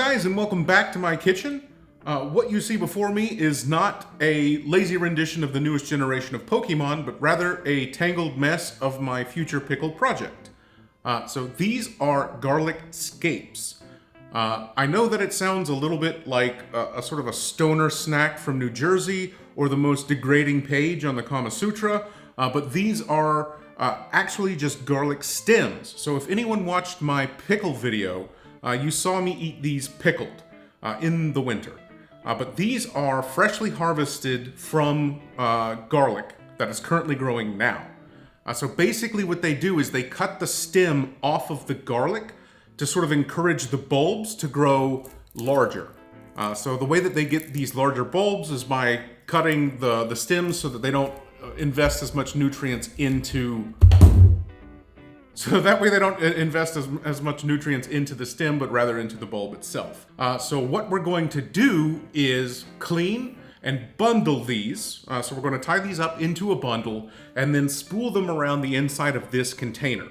guys, and welcome back to my kitchen. What you see before me is not a lazy rendition of the newest generation of Pokemon, but rather a tangled mess of my future pickle project. So these are garlic scapes. I know that it sounds a little bit like a sort of a stoner snack from New Jersey or the most degrading page on the Kama Sutra, but these are actually just garlic stems. So if anyone watched my pickle video, you saw me eat these pickled in the winter. But these are freshly harvested from garlic that is currently growing now. So basically what they do is they cut the stem off of the garlic to sort of encourage the bulbs to grow larger. So the way that they get these larger bulbs is by cutting the stems so that they don't invest as much nutrients into... So that way they don't invest as much nutrients into the stem, but rather into the bulb itself. So what we're going to do is clean and bundle these. So we're going to tie these up into a bundle and then spool them around the inside of this container.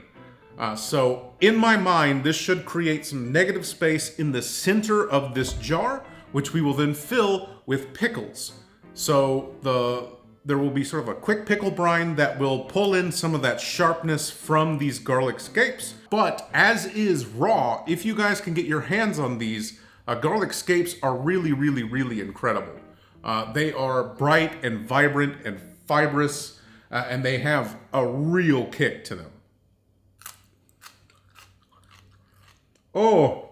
So in my mind, this should create some negative space in the center of this jar, which we will then fill with pickles. So there will be sort of a quick pickle brine that will pull in some of that sharpness from these garlic scapes. But as is raw, if you guys can get your hands on these, garlic scapes are really, really, really incredible. They are bright and vibrant and fibrous, and they have a real kick to them. Oh,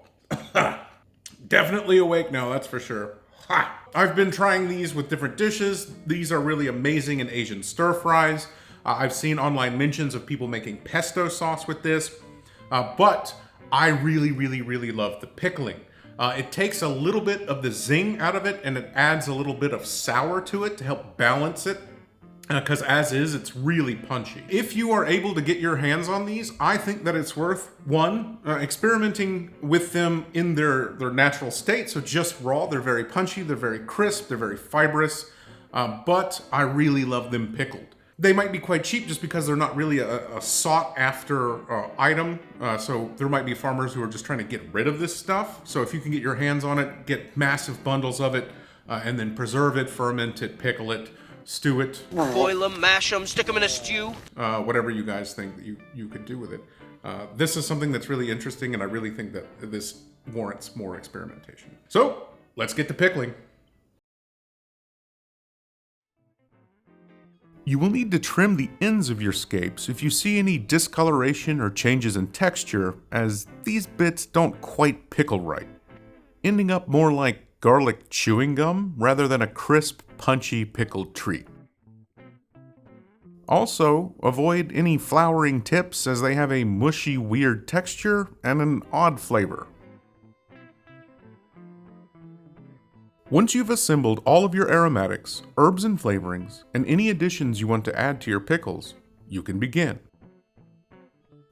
definitely awake now, that's for sure. Ha! I've been trying these with different dishes. These are really amazing in Asian stir fries. I've seen online mentions of people making pesto sauce with this, but I really, really, really love the pickling. It takes a little bit of the zing out of it, and it adds a little bit of sour to it to help balance it, because as is, it's really punchy. If you are able to get your hands on these, I think that it's worth, one, experimenting with them in their natural state. So just raw, they're very punchy, they're very crisp, they're very fibrous, but I really love them pickled. They might be quite cheap just because they're not really a sought after item. So there might be farmers who are just trying to get rid of this stuff. So if you can get your hands on it, get massive bundles of it, and then preserve it, ferment it, pickle it, stew it. Boil them, mash them, stick them in a stew. Whatever you guys think that you could do with it. This is something that's really interesting, and I really think that this warrants more experimentation. So let's get to pickling. You will need to trim the ends of your scapes if you see any discoloration or changes in texture, as these bits don't quite pickle right, ending up more like garlic chewing gum rather than a crisp, punchy pickled treat. Also, avoid any flowering tips as they have a mushy, weird texture and an odd flavor. Once you've assembled all of your aromatics, herbs and flavorings, and any additions you want to add to your pickles, you can begin.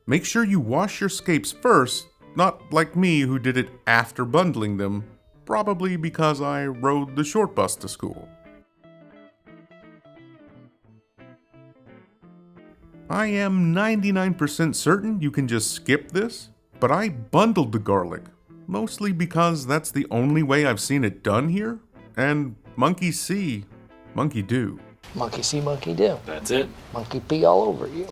Make sure you wash your scapes first, not like me who did it after bundling them, probably because I rode the short bus to school. I am 99% certain you can just skip this, but I bundled the garlic, mostly because that's the only way I've seen it done here, and monkey see, monkey do. Monkey see, monkey do. That's it. Monkey pee all over you.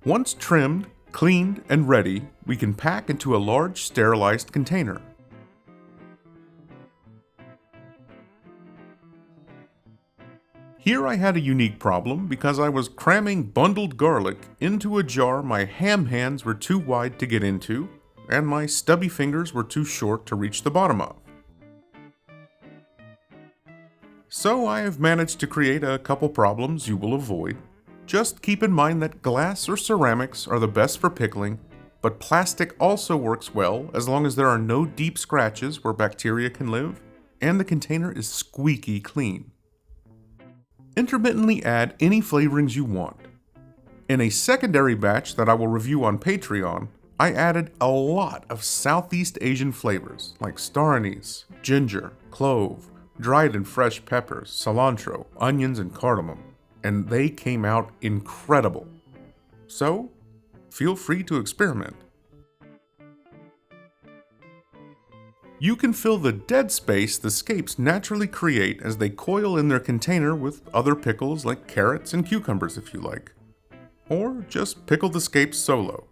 Once trimmed, cleaned, and ready, we can pack into a large sterilized container. Here I had a unique problem because I was cramming bundled garlic into a jar my ham hands were too wide to get into, and my stubby fingers were too short to reach the bottom of. So I have managed to create a couple problems you will avoid. Just keep in mind that glass or ceramics are the best for pickling, but plastic also works well as long as there are no deep scratches where bacteria can live, and the container is squeaky clean. Intermittently add any flavorings you want. In a secondary batch that I will review on Patreon, I added a lot of Southeast Asian flavors like star anise, ginger, clove, dried and fresh peppers, cilantro, onions, and cardamom, and they came out incredible. So, feel free to experiment. You can fill the dead space the scapes naturally create as they coil in their container with other pickles like carrots and cucumbers if you like. Or just pickle the scapes solo,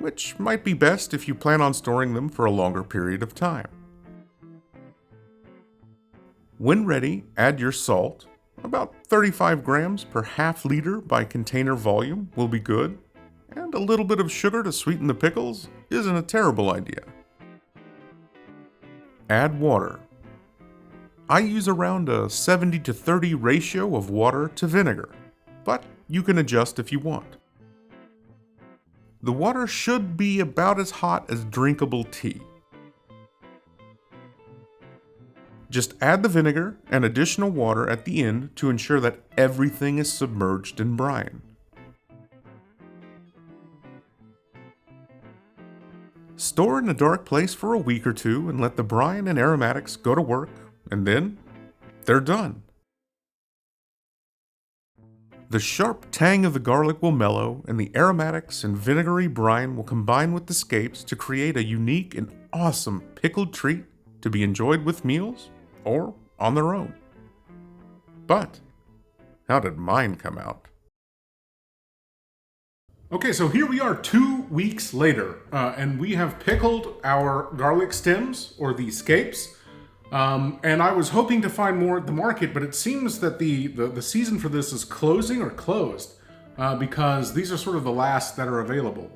which might be best if you plan on storing them for a longer period of time. When ready, add your salt. About 35 grams per half liter by container volume will be good, and a little bit of sugar to sweeten the pickles isn't a terrible idea. Add water. I use around a 70-30 ratio of water to vinegar, but you can adjust if you want. The water should be about as hot as drinkable tea. Just add the vinegar and additional water at the end to ensure that everything is submerged in brine. Store in a dark place for a week or two and let the brine and aromatics go to work, and then they're done. The sharp tang of the garlic will mellow, and the aromatics and vinegary brine will combine with the scapes to create a unique and awesome pickled treat to be enjoyed with meals or on their own. But how did mine come out? Okay, so here we are 2 weeks later, and we have pickled our garlic stems, or the scapes. And I was hoping to find more at the market, but it seems that the season for this is closing or closed, because these are sort of the last that are available.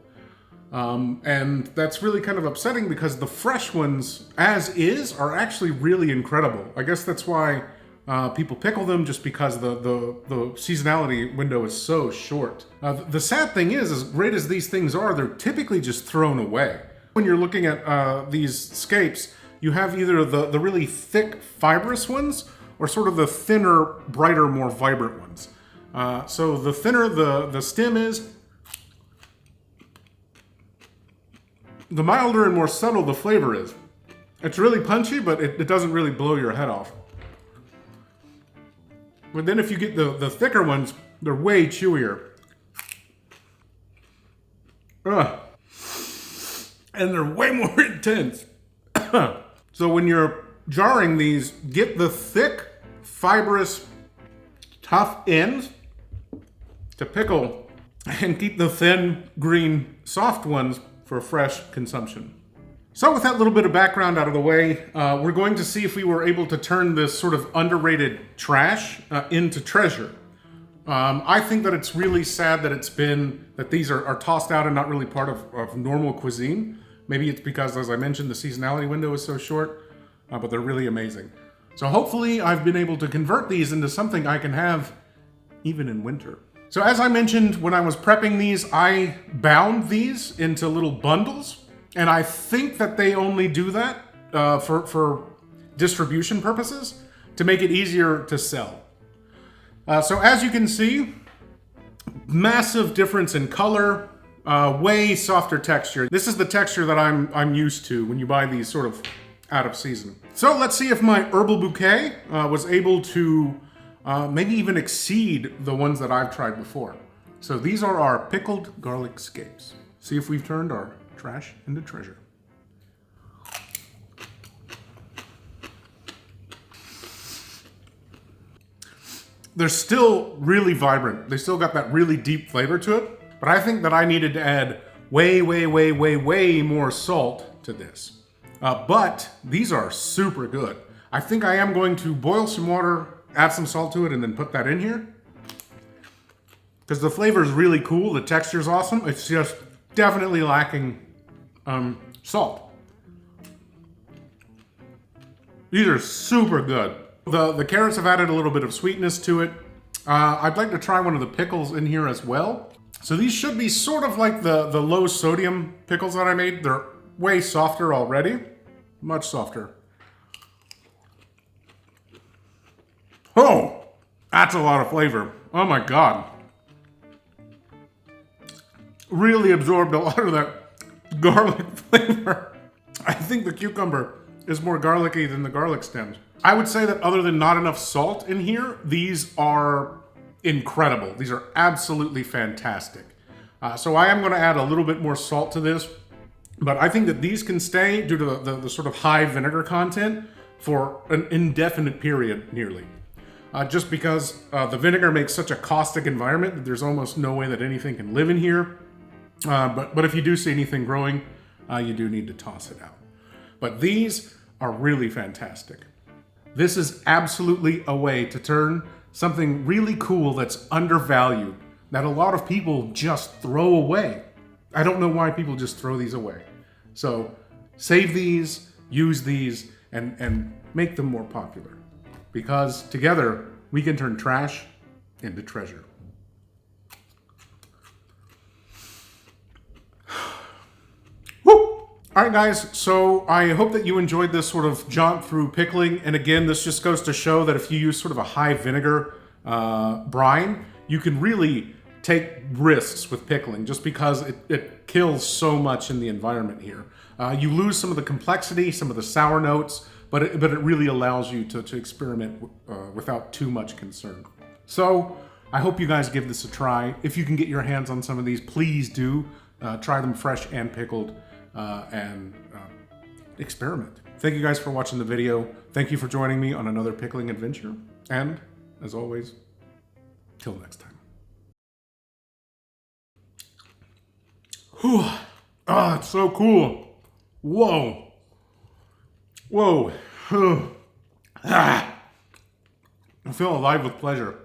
And that's really kind of upsetting because the fresh ones, as is, are actually really incredible. I guess that's why people pickle them, just because the seasonality window is so short. The sad thing is, as great as these things are, they're typically just thrown away. When you're looking at these scapes, you have either the really thick, fibrous ones, or sort of the thinner, brighter, more vibrant ones. So the thinner the stem is, the milder and more subtle the flavor is. It's really punchy, but it doesn't really blow your head off. But then if you get the thicker ones, they're way chewier. Ugh. And they're way more intense. So when you're jarring these, get the thick, fibrous, tough ends to pickle, and keep the thin, green, soft ones for fresh consumption. So with that little bit of background out of the way, we're going to see if we were able to turn this sort of underrated trash into treasure. I think that it's really sad that these are tossed out and not really part of normal cuisine. Maybe it's because, as I mentioned, the seasonality window is so short, but they're really amazing. So hopefully I've been able to convert these into something I can have even in winter. So as I mentioned, when I was prepping these, I bound these into little bundles, and I think that they only do that for distribution purposes, to make it easier to sell. So as you can see, massive difference in color, way softer texture. This is the texture that I'm used to when you buy these sort of out of season. So let's see if my herbal bouquet was able to maybe even exceed the ones that I've tried before. So these are our pickled garlic scapes. See if we've turned our trash into treasure. They're still really vibrant. They still got that really deep flavor to it, but I think that I needed to add way more salt to this. But these are super good. I think I am going to boil some water, add some salt to it, and then put that in here. Because the flavor is really cool, the texture is awesome. It's just definitely lacking salt. These are super good. The carrots have added a little bit of sweetness to it. I'd like to try one of the pickles in here as well. So these should be sort of like the low sodium pickles that I made. They're way softer already, much softer. Oh, that's a lot of flavor. Oh my God. Really absorbed a lot of that garlic flavor. I think the cucumber is more garlicky than the garlic stems. I would say that other than not enough salt in here, these are incredible. These are absolutely fantastic. So I am going to add a little bit more salt to this But I think that these can stay due to the sort of high vinegar content for an indefinite period, nearly. Just because the vinegar makes such a caustic environment that there's almost no way that anything can live in here. But if you do see anything growing, you do need to toss it out. But these are really fantastic. This is absolutely a way to turn something really cool that's undervalued, that a lot of people just throw away. I don't know why people just throw these away. So save these, use these, and make them more popular. Because together, we can turn trash into treasure. Woo! All right, guys, so I hope that you enjoyed this sort of jaunt through pickling. And again, this just goes to show that if you use sort of a high vinegar brine, you can really take risks with pickling just because it kills so much in the environment here. You lose some of the complexity, some of the sour notes, but it really allows you to experiment without too much concern. So I hope you guys give this a try. If you can get your hands on some of these, please do. Try them fresh and pickled and experiment. Thank you guys for watching the video. Thank you for joining me on another pickling adventure. And as always, till next time. Whew. Ah, it's so cool. Whoa. Whoa. Ah. I feel alive with pleasure.